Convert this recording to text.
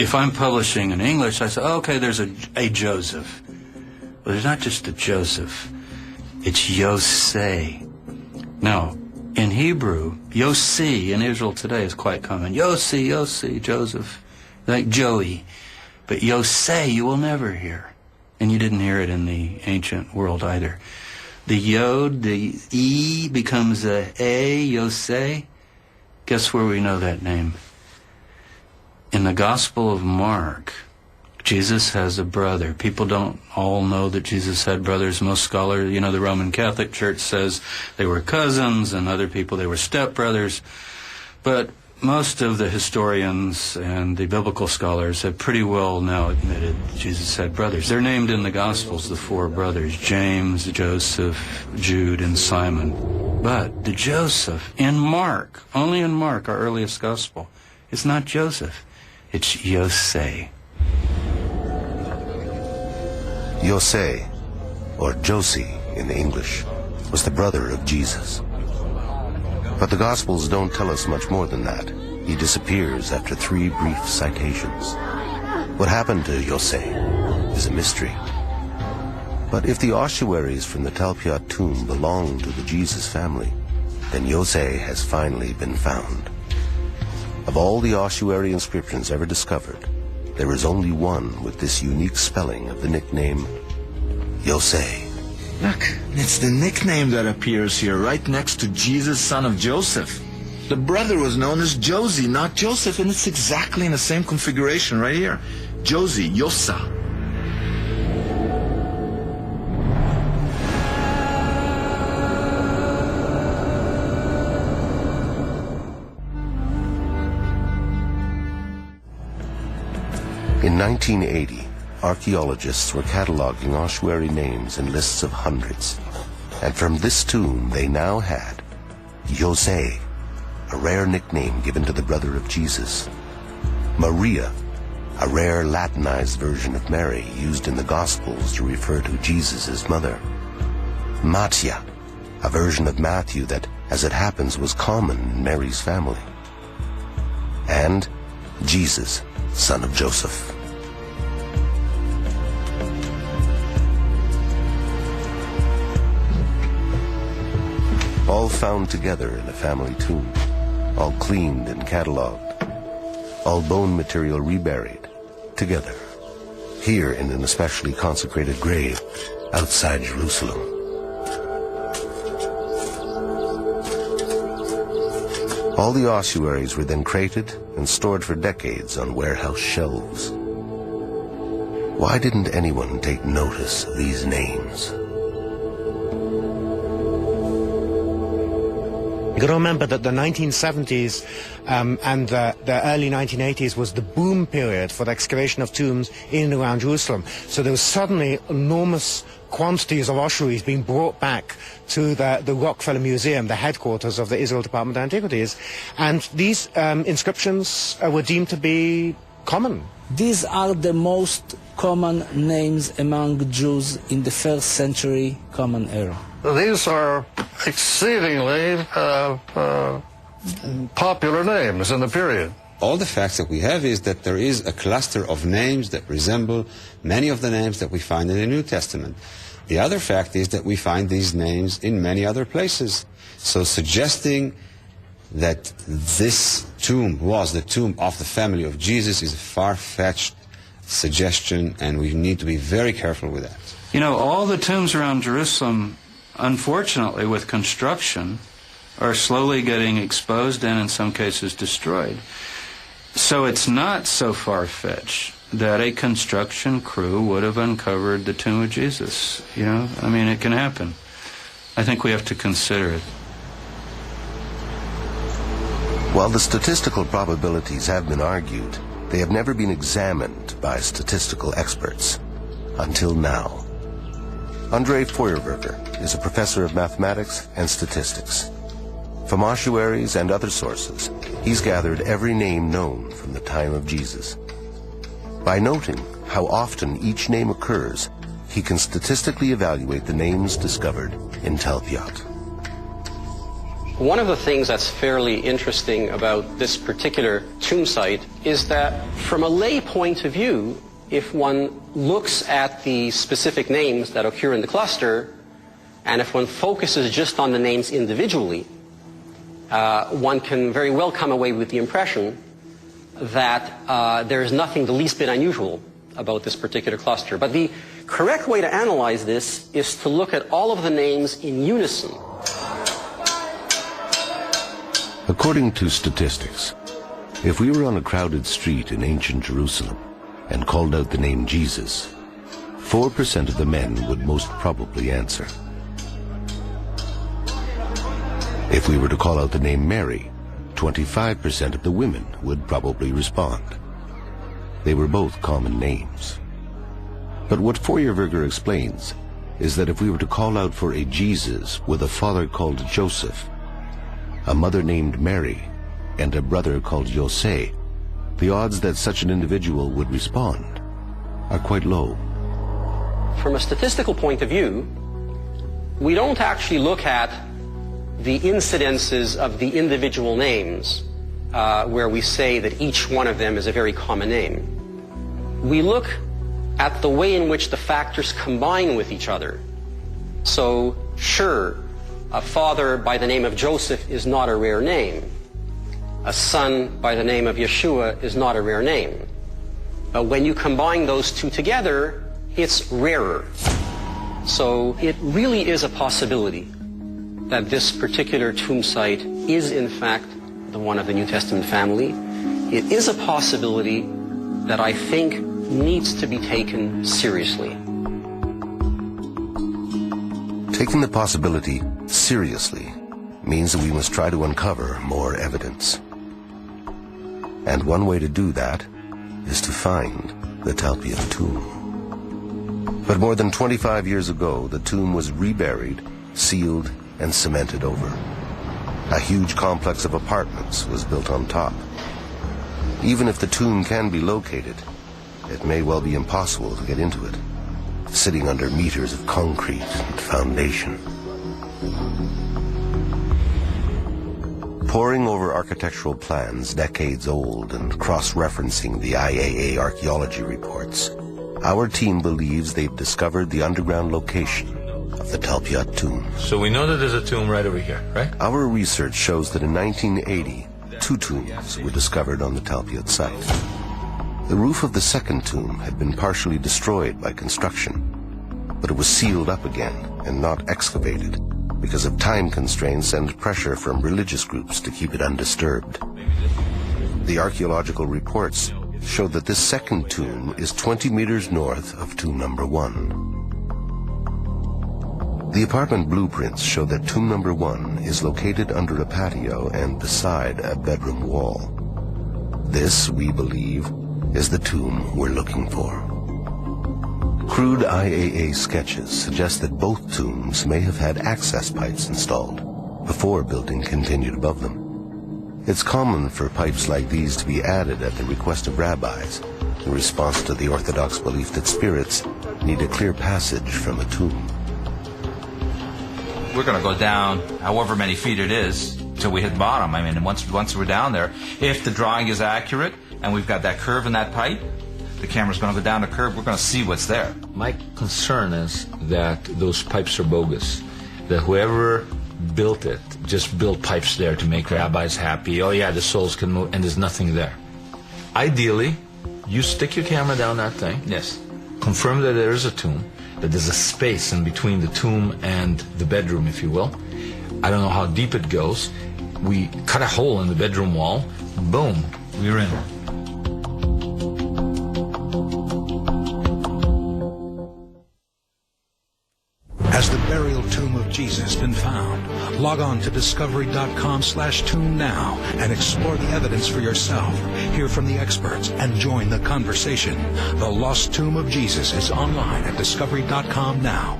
If I'm publishing in English, I say, okay, there's a Joseph. But there's not just a Joseph. It's Yosei. Now, in Hebrew, Yossi in Israel today is quite common. Yossi, Joseph, like Joey. But Yosei you will never hear. And you didn't hear it in the ancient world either. The Yod, the E becomes a Yosei. Guess where we know that name? In the Gospel of Mark, Jesus has a brother. People don't all know that Jesus had brothers. Most scholars, the Roman Catholic Church says they were cousins, and other people they were stepbrothers. But most of the historians and the biblical scholars have pretty well now admitted Jesus had brothers. They're named in the Gospels, the four brothers, James, Joseph, Jude, and Simon. But the Joseph in Mark, only in Mark, our earliest Gospel, it's not Joseph, it's Yosei. Yosei, or Josie in English, was the brother of Jesus. But the Gospels don't tell us much more than that. He disappears after 3 brief citations. What happened to Yosei is a mystery. But if the ossuaries from the Talpiot tomb belong to the Jesus family, then Yosei has finally been found. Of all the ossuary inscriptions ever discovered, there is only one with this unique spelling of the nickname Yosei. Look, it's the nickname that appears here, right next to Jesus, son of Joseph. The brother was known as Josie, not Joseph, and it's exactly in the same configuration right here. Josie, Yosa. In 1980, archaeologists were cataloging ossuary names in lists of hundreds. And from this tomb, they now had Yosei, a rare nickname given to the brother of Jesus; Maria, a rare Latinized version of Mary used in the Gospels to refer to Jesus' mother; Mattia, a version of Matthew that, as it happens, was common in Mary's family; and Jesus, son of Joseph. All found together in a family tomb, all cleaned and cataloged, all bone material reburied together, here in an especially consecrated grave outside Jerusalem. All the ossuaries were then crated and stored for decades on warehouse shelves. Why didn't anyone take notice of these names? You've got to remember that the 1970s and the early 1980s was the boom period for the excavation of tombs in and around Jerusalem. So there was suddenly enormous quantities of ossuaries being brought back to the Rockefeller Museum, the headquarters of the Israel Department of Antiquities. And these inscriptions were deemed to be common. These are the most common names among Jews in the 1st century Common Era. These are exceedingly popular names in the period. All the facts that we have is that there is a cluster of names that resemble many of the names that we find in the New Testament. The other fact is that we find these names in many other places. So suggesting that this tomb was the tomb of the family of Jesus is a far-fetched suggestion, and we need to be very careful with that. You know, all the tombs around Jerusalem, unfortunately, with construction, are slowly getting exposed and in some cases destroyed. So it's not so far-fetched that a construction crew would have uncovered the tomb of Jesus. You know, I mean, it can happen. I think we have to consider it. While the statistical probabilities have been argued, they have never been examined by statistical experts. Until now. André Feuerberger is a professor of mathematics and statistics. From ossuaries and other sources, he's gathered every name known from the time of Jesus. By noting how often each name occurs, he can statistically evaluate the names discovered in Talpiot. One of the things that's fairly interesting about this particular tomb site is that from a lay point of view, if one looks at the specific names that occur in the cluster, and if one focuses just on the names individually, one can very well come away with the impression that there is nothing the least bit unusual about this particular cluster. But the correct way to analyze this is to look at all of the names in unison. According to statistics, if we were on a crowded street in ancient Jerusalem and called out the name Jesus, 4% of the men would most probably answer. If we were to call out the name Mary, 25% of the women would probably respond. They were both common names. But what Feuerwerger explains is that if we were to call out for a Jesus with a father called Joseph, a mother named Mary, and a brother called Jose, the odds that such an individual would respond are quite low. From a statistical point of view, we don't actually look at the incidences of the individual names where we say that each one of them is a very common name. We look at the way in which the factors combine with each other. So, sure, a father by the name of Joseph is not a rare name. A son by the name of Yeshua is not a rare name. But when you combine those two together, it's rarer. So it really is a possibility that this particular tomb site is in fact the one of the New Testament family. It is a possibility that I think needs to be taken seriously. Taking the possibility seriously means that we must try to uncover more evidence. And one way to do that is to find the Talpiot tomb. But more than 25 years ago, the tomb was reburied, sealed, and cemented over. A huge complex of apartments was built on top. Even if the tomb can be located, it may well be impossible to get into it, sitting under meters of concrete and foundation. Poring over architectural plans decades old and cross-referencing the IAA archaeology reports, our team believes they've discovered the underground location of the Talpiot tomb. So we know that there's a tomb right over here, right? Our research shows that in 1980, 2 tombs were discovered on the Talpiot site. The roof of the second tomb had been partially destroyed by construction, but it was sealed up again and not excavated because of time constraints and pressure from religious groups to keep it undisturbed. The archaeological reports show that this second tomb is 20 meters north of tomb number 1. The apartment blueprints show that tomb number 1 is located under a patio and beside a bedroom wall. This, we believe, is the tomb we're looking for. Crude IAA sketches suggest that both tombs may have had access pipes installed before building continued above them. It's common for pipes like these to be added at the request of rabbis in response to the Orthodox belief that spirits need a clear passage from a tomb. We're going to go down however many feet it is till we hit bottom. I mean, once we're down there, if the drawing is accurate and we've got that curve in that pipe, the camera's going to go down the curve, we're going to see what's there. My concern is that those pipes are bogus, that whoever built it just built pipes there to make rabbis happy. Oh yeah, the souls can move, and there's nothing there. Ideally, you stick your camera down that thing. Yes. Confirm that there is a tomb, that there's a space in between the tomb and the bedroom, if you will. I don't know how deep it goes. We cut a hole in the bedroom wall. Boom, we're in. Has the burial tomb of Jesus been found? Log on to discovery.com/tomb now and explore the evidence for yourself. Hear from the experts and join the conversation. The Lost Tomb of Jesus is online at discovery.com now.